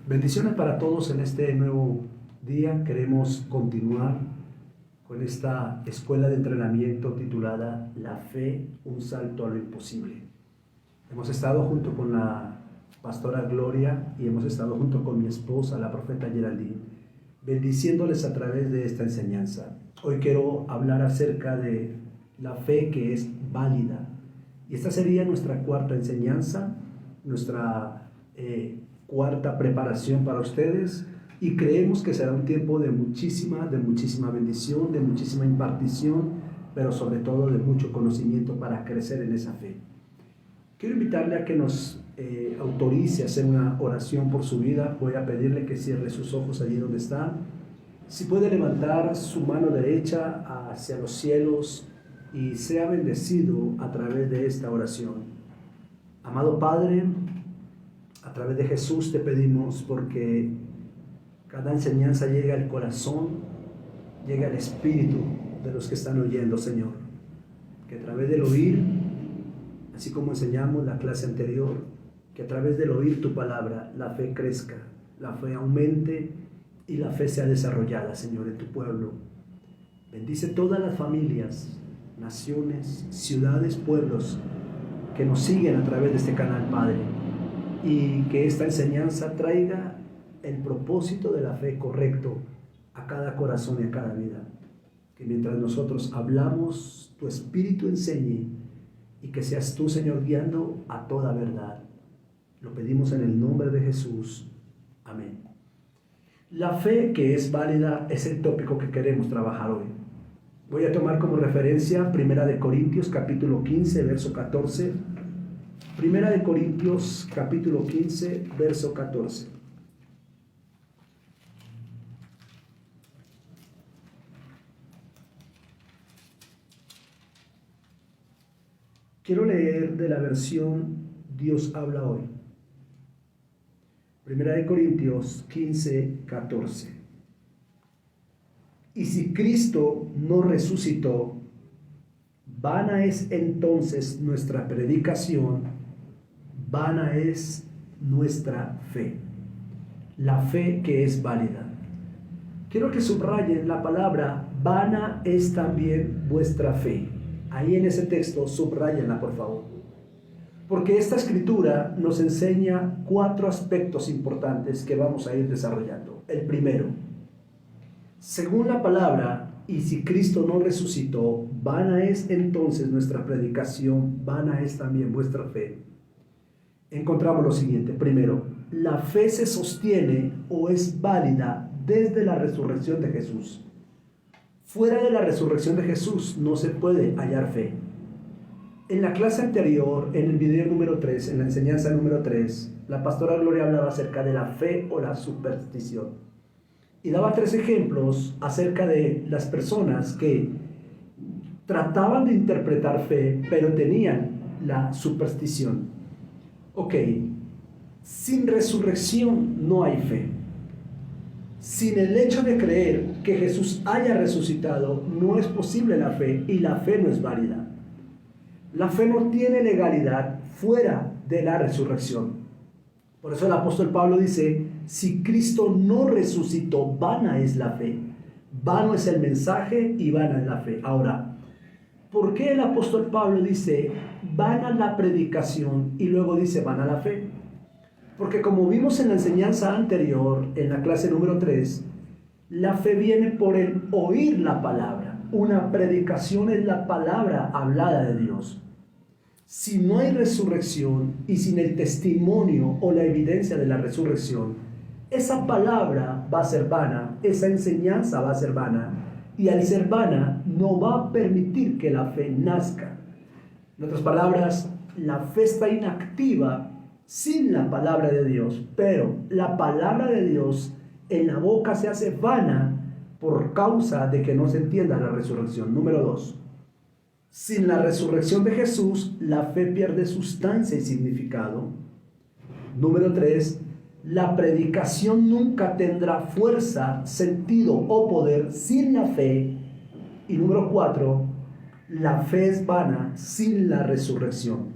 Bendiciones para todos en este nuevo día. Queremos continuar con esta escuela de entrenamiento titulada La Fe, un salto a lo imposible. Hemos estado junto con la pastora Gloria y hemos estado junto con mi esposa, la profeta Geraldine, bendiciéndoles a través de esta enseñanza. Hoy quiero hablar acerca de la fe que es válida. Y esta sería nuestra cuarta enseñanza, nuestra cuarta preparación para ustedes, y creemos que será un tiempo de muchísima bendición, de muchísima impartición, pero sobre todo de mucho conocimiento para crecer en esa fe. Quiero invitarle a que nos autorice a hacer una oración por su vida. Voy a pedirle que cierre sus ojos allí donde está. Si puede levantar su mano derecha hacia los cielos y sea bendecido a través de esta oración. Amado Padre, a través de Jesús te pedimos porque cada enseñanza llega al corazón, llega al espíritu de los que están oyendo, Señor. Que a través del oír, así como enseñamos la clase anterior, que a través del oír tu palabra la fe crezca, la fe aumente y la fe sea desarrollada, Señor, en tu pueblo. Bendice todas las familias, naciones, ciudades, pueblos que nos siguen a través de este canal, Padre. Y que esta enseñanza traiga el propósito de la fe correcto a cada corazón y a cada vida. Que mientras nosotros hablamos, tu Espíritu enseñe y que seas tú, Señor, guiando a toda verdad. Lo pedimos en el nombre de Jesús. Amén. La fe que es válida es el tópico que queremos trabajar hoy. Voy a tomar como referencia 1 Corintios capítulo 15, verso 14. 1 Corintios capítulo 15, verso 14. Quiero leer de la versión Dios habla hoy. 1 Corintios 15, 14. Y si Cristo no resucitó, vana es entonces nuestra predicación, vana es nuestra fe. La fe que es válida. Quiero que subrayen la palabra, vana es también vuestra fe. Ahí en ese texto, subrayenla por favor. Porque esta escritura nos enseña 4 aspectos importantes que vamos a ir desarrollando. El primero, según la palabra, y si Cristo no resucitó, vana es entonces nuestra predicación, vana es también vuestra fe. Encontramos lo siguiente. Primero, la fe se sostiene o es válida desde la resurrección de Jesús. Fuera de la resurrección de Jesús no se puede hallar fe. En la clase anterior, en el video número 3, en la enseñanza número 3, la pastora Gloria hablaba acerca de la fe o la superstición. Y daba 3 ejemplos acerca de las personas que trataban de interpretar fe, pero tenían la superstición. Ok, sin resurrección no hay fe. Sin el hecho de creer que Jesús haya resucitado, no es posible la fe y la fe no es válida. La fe no tiene legalidad fuera de la resurrección. Por eso el apóstol Pablo dice, si Cristo no resucitó, vana es la fe. Vano es el mensaje y vana es la fe. Ahora, ¿por qué el apóstol Pablo dice, vana la predicación y luego dice, vana la fe? Porque como vimos en la enseñanza anterior, en la clase número 3, la fe viene por el oír la palabra. Una predicación es la palabra hablada de Dios. Si no hay resurrección y sin el testimonio o la evidencia de la resurrección, esa palabra va a ser vana, esa enseñanza va a ser vana, y al ser vana no va a permitir que la fe nazca. En otras palabras, la fe está inactiva sin la palabra de Dios, pero la palabra de Dios en la boca se hace vana por causa de que no se entienda la resurrección. Número 2. Sin la resurrección de Jesús, la fe pierde sustancia y significado. Número 3. La predicación nunca tendrá fuerza, sentido o poder sin la fe. Y número 4. La fe es vana sin la resurrección.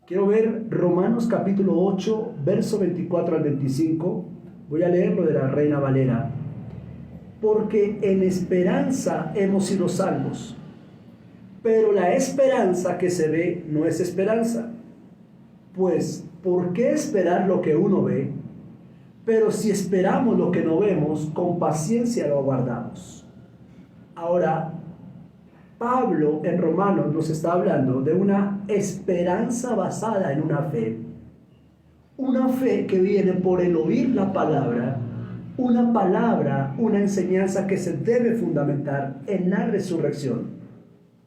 Quiero ver Romanos capítulo 8, verso 24 al 25. Voy a leerlo de la Reina Valera. Porque en esperanza hemos sido salvos. Pero la esperanza que se ve no es esperanza. Pues, ¿por qué esperar lo que uno ve? Pero si esperamos lo que no vemos, con paciencia lo aguardamos. Ahora, Pablo en Romanos nos está hablando de una esperanza basada en una fe. Una fe que viene por el oír la palabra, una enseñanza que se debe fundamentar en la resurrección.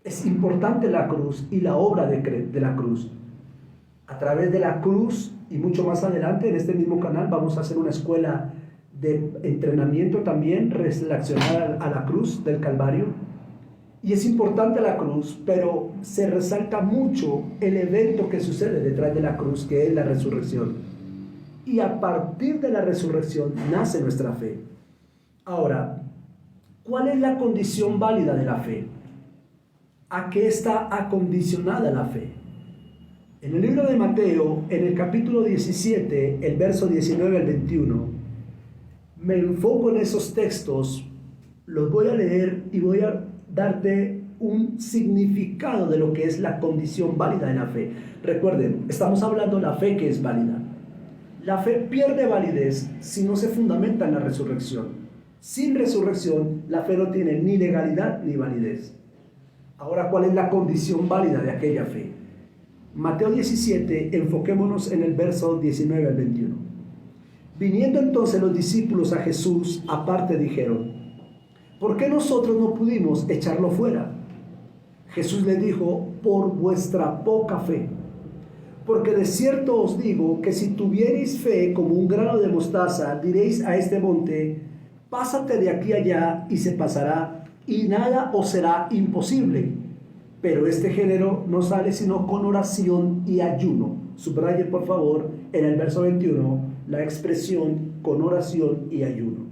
Es importante la cruz y la obra de la cruz. A través de la cruz, y mucho más adelante en este mismo canal, vamos a hacer una escuela de entrenamiento también relacionada a la cruz del Calvario. Y es importante la cruz, pero se resalta mucho el evento que sucede detrás de la cruz, que es la resurrección. Y a partir de la resurrección nace nuestra fe. Ahora, ¿cuál es la condición válida de la fe? ¿A qué está acondicionada la fe? En el libro de Mateo, en el capítulo 17, el verso 19 al 21, me enfoco en esos textos, los voy a leer y voy a darte un significado de lo que es la condición válida de la fe. Recuerden, estamos hablando de la fe que es válida. La fe pierde validez si no se fundamenta en la resurrección. Sin resurrección, la fe no tiene ni legalidad ni validez. Ahora, ¿cuál es la condición válida de aquella fe? Mateo 17, enfoquémonos en el verso 19 al 21. Viniendo entonces los discípulos a Jesús aparte, dijeron: ¿por qué nosotros no pudimos echarlo fuera? Jesús les dijo: por vuestra poca fe. Porque de cierto os digo que si tuviereis fe como un grano de mostaza, diréis a este monte: pásate de aquí allá, y se pasará, y nada os será imposible. Pero este género no sale sino con oración y ayuno. Subrayen por favor en el verso 21 la expresión con oración y ayuno.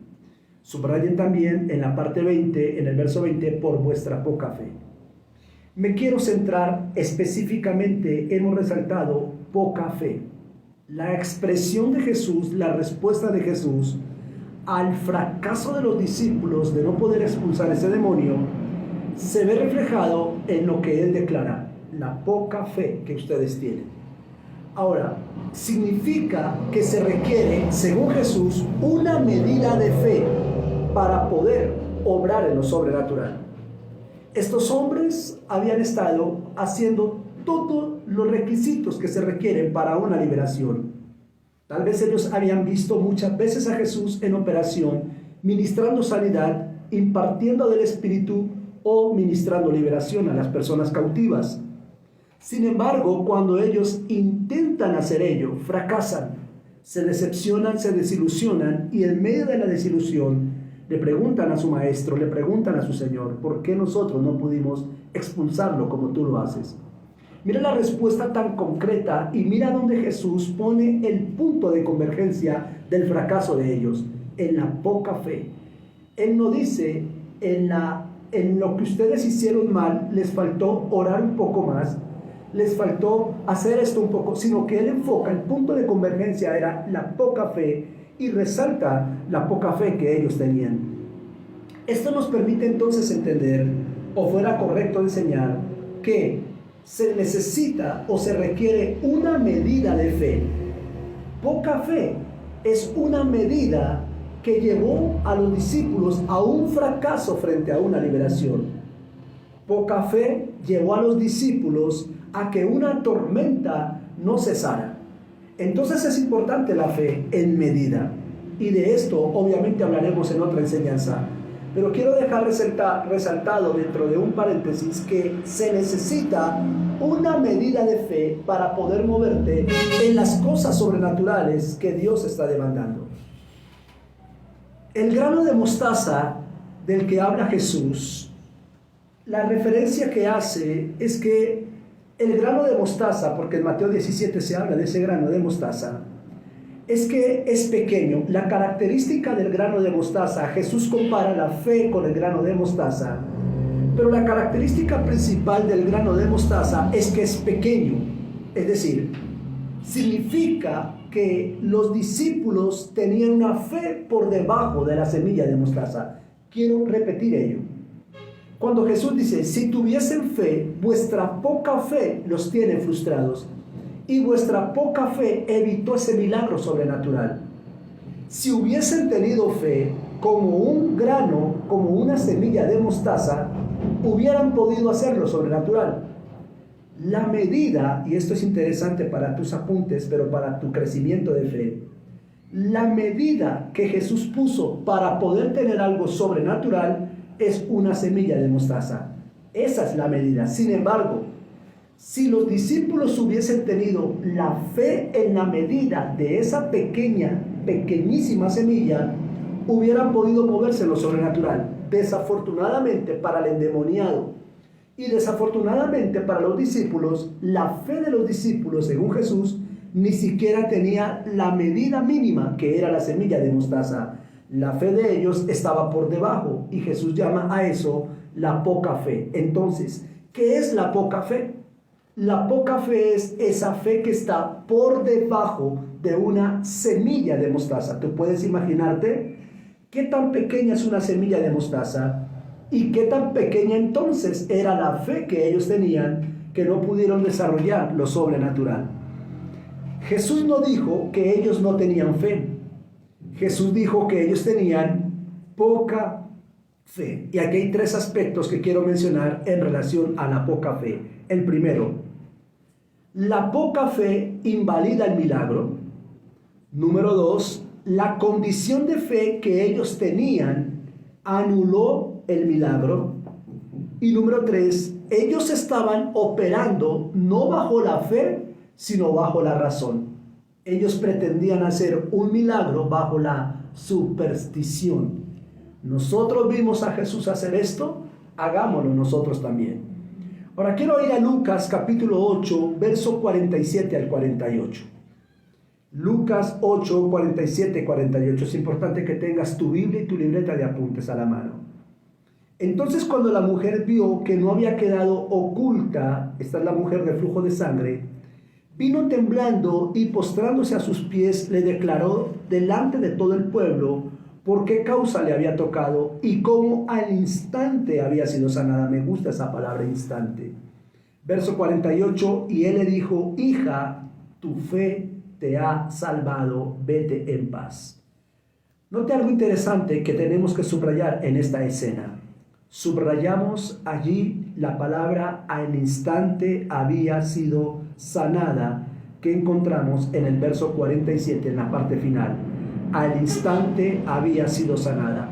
Subrayen también en la parte 20, en el verso 20, por vuestra poca fe. Me quiero centrar específicamente, hemos resaltado poca fe. La expresión de Jesús, la respuesta de Jesús al fracaso de los discípulos de no poder expulsar ese demonio, se ve reflejado en lo que Él declara: la poca fe que ustedes tienen. Ahora, significa que se requiere, según Jesús, una medida de fe para poder obrar en lo sobrenatural. Estos hombres habían estado haciendo todos los requisitos que se requieren para una liberación. Tal vez ellos habían visto muchas veces a Jesús en operación, ministrando sanidad, impartiendo del Espíritu o ministrando liberación a las personas cautivas. Sin embargo, cuando ellos intentan hacer ello, fracasan, se decepcionan, se desilusionan, y en medio de la desilusión le preguntan a su maestro, le preguntan a su Señor: ¿por qué nosotros no pudimos expulsarlo como tú lo haces? Mira la respuesta tan concreta y mira donde Jesús pone el punto de convergencia del fracaso de ellos: en la poca fe. Él no dice en lo que ustedes hicieron mal, les faltó orar un poco más, les faltó hacer esto un poco, sino que Él enfoca, el punto de convergencia era la poca fe, y resalta la poca fe que ellos tenían. Esto nos permite entonces entender, o fuera correcto enseñar, que se necesita o se requiere una medida de fe. Poca fe es una medida que llevó a los discípulos a un fracaso frente a una liberación. Poca fe llevó a los discípulos a que una tormenta no cesara. Entonces es importante la fe en medida, y de esto obviamente hablaremos en otra enseñanza, pero quiero dejar resaltado dentro de un paréntesis que se necesita una medida de fe para poder moverte en las cosas sobrenaturales que Dios está demandando. El grano de mostaza del que habla Jesús, la referencia que hace es que el grano de mostaza, porque en Mateo 17 se habla de ese grano de mostaza, es que es pequeño. La característica del grano de mostaza, Jesús compara la fe con el grano de mostaza, pero la característica principal del grano de mostaza es que es pequeño. Es decir, significa que que los discípulos tenían una fe por debajo de la semilla de mostaza. Quiero repetir ello. Cuando Jesús dice, si tuviesen fe, vuestra poca fe los tiene frustrados, y vuestra poca fe evitó ese milagro sobrenatural. Si hubiesen tenido fe como un grano, como una semilla de mostaza, hubieran podido hacer lo sobrenatural. La medida, y esto es interesante para tus apuntes, pero para tu crecimiento de fe, la medida que Jesús puso para poder tener algo sobrenatural es una semilla de mostaza. Esa es la medida. Sin embargo, si los discípulos hubiesen tenido la fe en la medida de esa pequeñísima semilla, hubieran podido moverse en lo sobrenatural. Desafortunadamente para el endemoniado y desafortunadamente para los discípulos, la fe de los discípulos, según Jesús, ni siquiera tenía la medida mínima que era la semilla de mostaza. La fe de ellos estaba por debajo y Jesús llama a eso la poca fe. Entonces, ¿qué es la poca fe? La poca fe es esa fe que está por debajo de una semilla de mostaza. ¿Tú puedes imaginarte qué tan pequeña es una semilla de mostaza? ¿Y qué tan pequeña entonces era la fe que ellos tenían que no pudieron desarrollar lo sobrenatural? Jesús no dijo que ellos no tenían fe. Jesús dijo que ellos tenían poca fe. Y aquí hay tres aspectos que quiero mencionar en relación a la poca fe. El primero, la poca fe invalida el milagro. Número dos, la condición de fe que ellos tenían anuló el milagro. Y número tres, ellos estaban operando no bajo la fe, sino bajo la razón. Ellos pretendían hacer un milagro bajo la superstición. Nosotros vimos a Jesús hacer esto, hagámoslo nosotros también. Ahora quiero ir a Lucas capítulo 8, verso 47 al 48. Lucas 8, 47, 48. Es importante que tengas tu Biblia y tu libreta de apuntes a la mano. Entonces cuando la mujer vio que no había quedado oculta, esta es la mujer del flujo de sangre, vino temblando y postrándose a sus pies le declaró delante de todo el pueblo por qué causa le había tocado y cómo al instante había sido sanada. Me gusta esa palabra, instante. Verso 48, y él le dijo, hija, tu fe te ha salvado, vete en paz. Note algo interesante que tenemos que subrayar en esta escena. Subrayamos allí la palabra al instante había sido sanada, que encontramos en el verso 47 en la parte final. Al instante había sido sanada.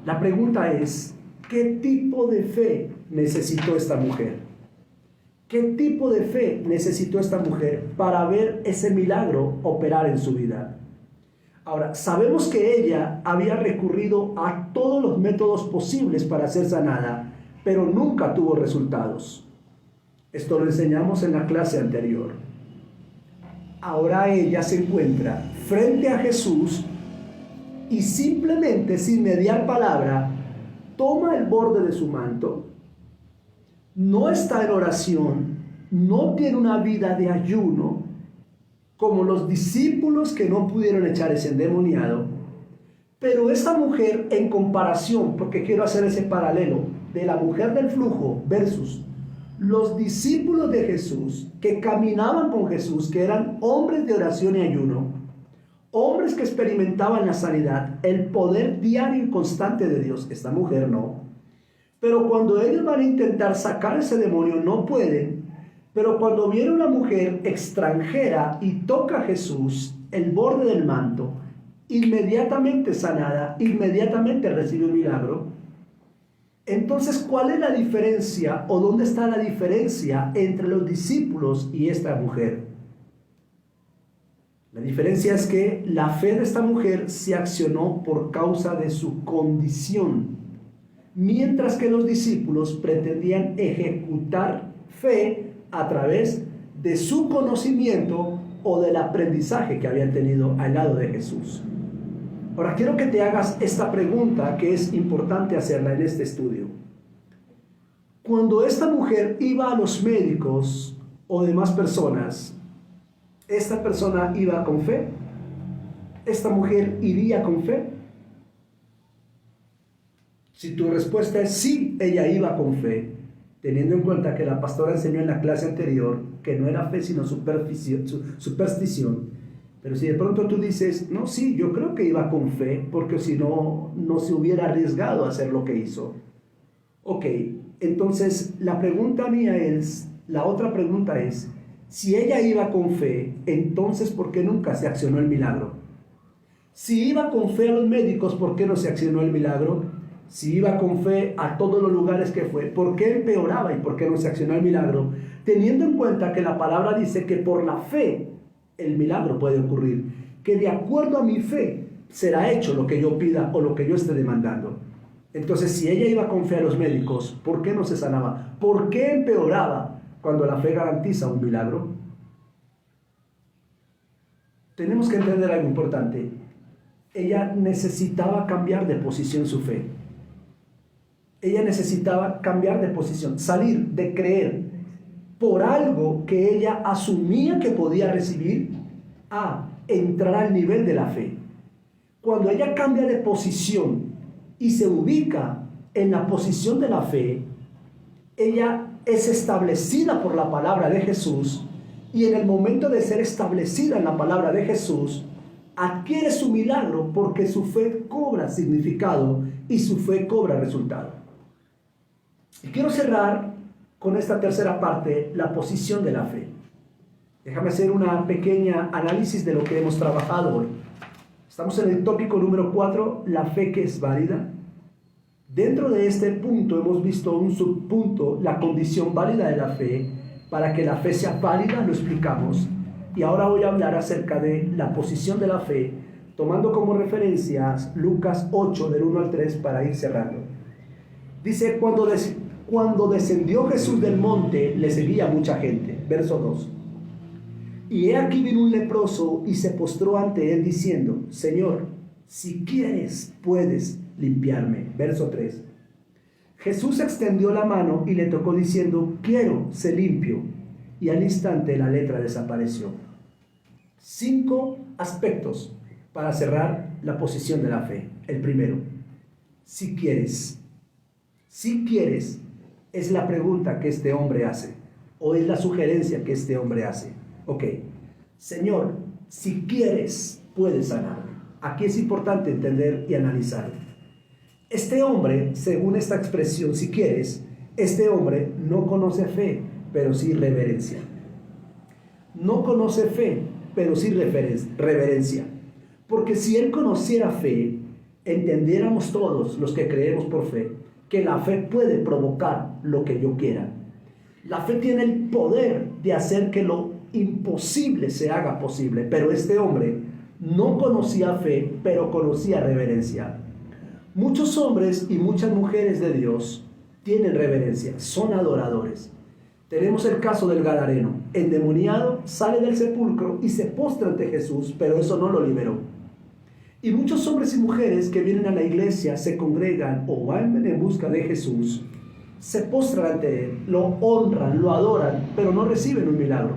La pregunta es, ¿qué tipo de fe necesitó esta mujer? ¿Qué tipo de fe necesitó esta mujer para ver ese milagro operar en su vida? Ahora, sabemos que ella había recurrido a todos los métodos posibles para ser sanada, pero nunca tuvo resultados. Esto lo enseñamos en la clase anterior. Ahora ella se encuentra frente a Jesús y simplemente, sin mediar palabra, toma el borde de su manto, no está en oración, no tiene una vida de ayuno, como los discípulos que no pudieron echar ese endemoniado. Pero esta mujer, en comparación, porque quiero hacer ese paralelo de la mujer del flujo versus los discípulos de Jesús que caminaban con Jesús, que eran hombres de oración y ayuno, hombres que experimentaban la sanidad, el poder diario y constante de Dios. Esta mujer no. Pero cuando ellos van a intentar sacar ese demonio, no pueden. Pero cuando viene una mujer extranjera y toca a Jesús, el borde del manto, inmediatamente sanada, inmediatamente recibe un milagro. Entonces, ¿cuál es la diferencia o dónde está la diferencia entre los discípulos y esta mujer? La diferencia es que la fe de esta mujer se accionó por causa de su condición, mientras que los discípulos pretendían ejecutar fe a través de su conocimiento o del aprendizaje que habían tenido al lado de Jesús. Ahora quiero que te hagas esta pregunta que es importante hacerla en este estudio. Cuando esta mujer iba a los médicos o demás personas ¿Esta persona iba con fe? ¿Esta mujer iría con fe? Si tu respuesta es sí, ella iba con fe, teniendo en cuenta que la pastora enseñó en la clase anterior que no era fe sino superstición, pero si de pronto tú dices, no, sí, yo creo que iba con fe, porque si no, no se hubiera arriesgado a hacer lo que hizo. Ok, entonces la otra pregunta es, si ella iba con fe, entonces ¿por qué nunca se accionó el milagro? Si iba con fe a los médicos, ¿por qué no se accionó el milagro? Si iba con fe a todos los lugares que fue, ¿por qué empeoraba y por qué no se accionó el milagro? Teniendo en cuenta que la palabra dice que por la fe el milagro puede ocurrir, que de acuerdo a mi fe será hecho lo que yo pida o lo que yo esté demandando. Entonces, si ella iba con fe a los médicos, ¿por qué no se sanaba? ¿Por qué empeoraba cuando la fe garantiza un milagro? Tenemos que entender algo importante. Ella necesitaba cambiar de posición su fe. Ella necesitaba cambiar de posición, salir de creer por algo que ella asumía que podía recibir a entrar al nivel de la fe. Cuando ella cambia de posición y se ubica en la posición de la fe, ella es establecida por la palabra de Jesús, y en el momento de ser establecida en la palabra de Jesús, adquiere su milagro porque su fe cobra significado y su fe cobra resultado. Y quiero cerrar con esta tercera parte, la posición de la fe. Déjame hacer una pequeña análisis de lo que hemos trabajado hoy. Estamos en el tópico número 4, la fe que es válida. Dentro de este punto hemos visto un subpunto, la condición válida de la fe. Para que la fe sea válida, lo explicamos. Y ahora voy a hablar acerca de la posición de la fe, tomando como referencias Lucas 8, del 1 al 3, para ir cerrando. Dice, cuando descendió Jesús del monte, le seguía mucha gente. Verso 2. Y he aquí vino un leproso y se postró ante él diciendo, Señor, si quieres, puedes limpiarme. Verso 3. Jesús extendió la mano y le tocó diciendo, quiero, sé limpio. Y al instante la lepra desapareció. 5 aspectos para cerrar la posición de la fe. El primero, si quieres. Si quieres es la pregunta que este hombre hace, o es la sugerencia que este hombre hace. Ok, Señor, si quieres, puedes sanarme. Aquí es importante entender y analizar. Este hombre, según esta expresión, si quieres, este hombre no conoce fe, pero sí reverencia. No conoce fe, pero sí reverencia. Porque si él conociera fe, entendiéramos todos los que creemos por fe, que la fe puede provocar lo que yo quiera. La fe tiene el poder de hacer que lo imposible se haga posible, pero este hombre no conocía fe, pero conocía reverencia. Muchos hombres y muchas mujeres de Dios tienen reverencia, son adoradores. Tenemos el caso del gadareno, endemoniado, sale del sepulcro y se postra ante Jesús, pero eso no lo liberó. Y muchos hombres y mujeres que vienen a la iglesia, se congregan o van en busca de Jesús, se postran ante él, lo honran, lo adoran, pero no reciben un milagro.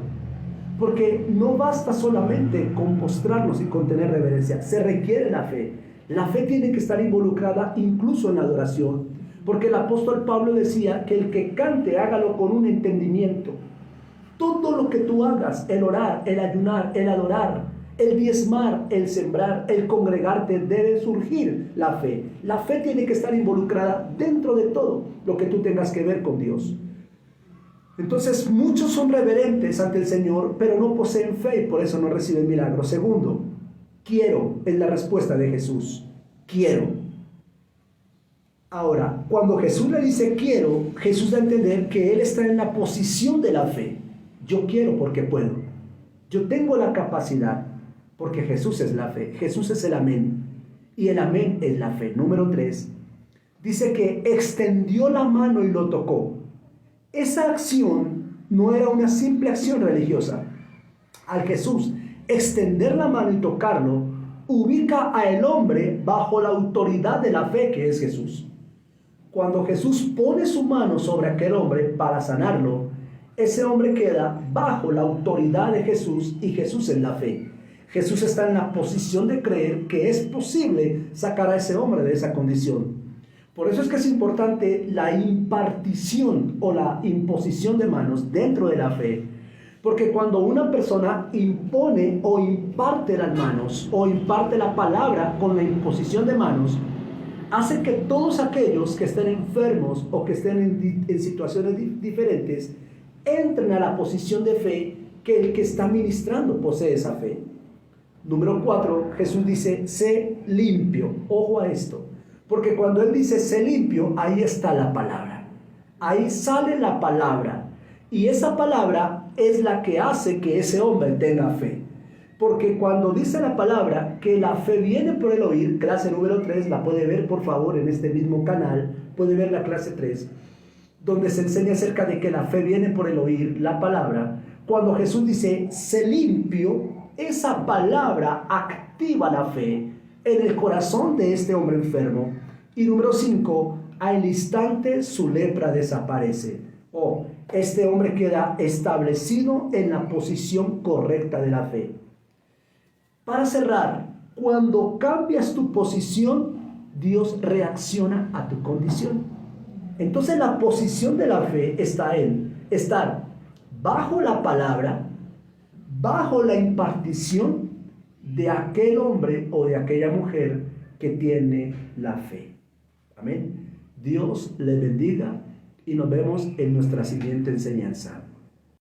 Porque no basta solamente con postrarnos y con tener reverencia, se requiere la fe. La fe tiene que estar involucrada incluso en la adoración, porque el apóstol Pablo decía que el que cante, hágalo con un entendimiento. Todo lo que tú hagas, el orar, el ayunar, el adorar, el diezmar, el sembrar, el congregarte, debe surgir la fe. La fe tiene que estar involucrada dentro de todo lo que tú tengas que ver con Dios. Entonces, muchos son reverentes ante el Señor, pero no poseen fe y por eso no reciben milagros. Segundo, quiero es la respuesta de Jesús. Quiero. Ahora, cuando Jesús le dice quiero, Jesús da a entender que Él está en la posición de la fe. Yo quiero porque puedo. Yo tengo la capacidad porque Jesús es la fe. Jesús es el amén. Y el amén es la fe. Número 3. Dice que extendió la mano y lo tocó. Esa acción no era una simple acción religiosa. Al Jesús extender la mano y tocarlo, ubica a el hombre bajo la autoridad de la fe que es Jesús. Cuando Jesús pone su mano sobre aquel hombre para sanarlo, ese hombre queda bajo la autoridad de Jesús y Jesús en la fe. Jesús está en la posición de creer que es posible sacar a ese hombre de esa condición. Por eso es que es importante la impartición o la imposición de manos dentro de la fe, porque cuando una persona impone o imparte las manos o imparte la palabra con la imposición de manos, hace que todos aquellos que estén enfermos o que estén en situaciones diferentes entren a la posición de fe que el que está ministrando posee esa fe. Número 4, Jesús dice, sé limpio. Ojo a esto, porque cuando Él dice sé limpio, ahí está la palabra. Ahí sale la palabra. Y esa palabra es la que hace que ese hombre tenga fe. Porque cuando dice la palabra que la fe viene por el oír, clase número 3, la puede ver por favor en este mismo canal, puede ver la clase 3, donde se enseña acerca de que la fe viene por el oír, la palabra. Cuando Jesús dice sé limpio, esa palabra activa la fe en el corazón de este hombre enfermo. Y número 5, al instante su lepra desaparece. Este hombre queda establecido en la posición correcta de la fe. Para cerrar, cuando cambias tu posición, Dios reacciona a tu condición. Entonces la posición de la fe está en estar bajo la palabra, bajo la impartición de aquel hombre o de aquella mujer que tiene la fe. Amén. Dios les bendiga y nos vemos en nuestra siguiente enseñanza.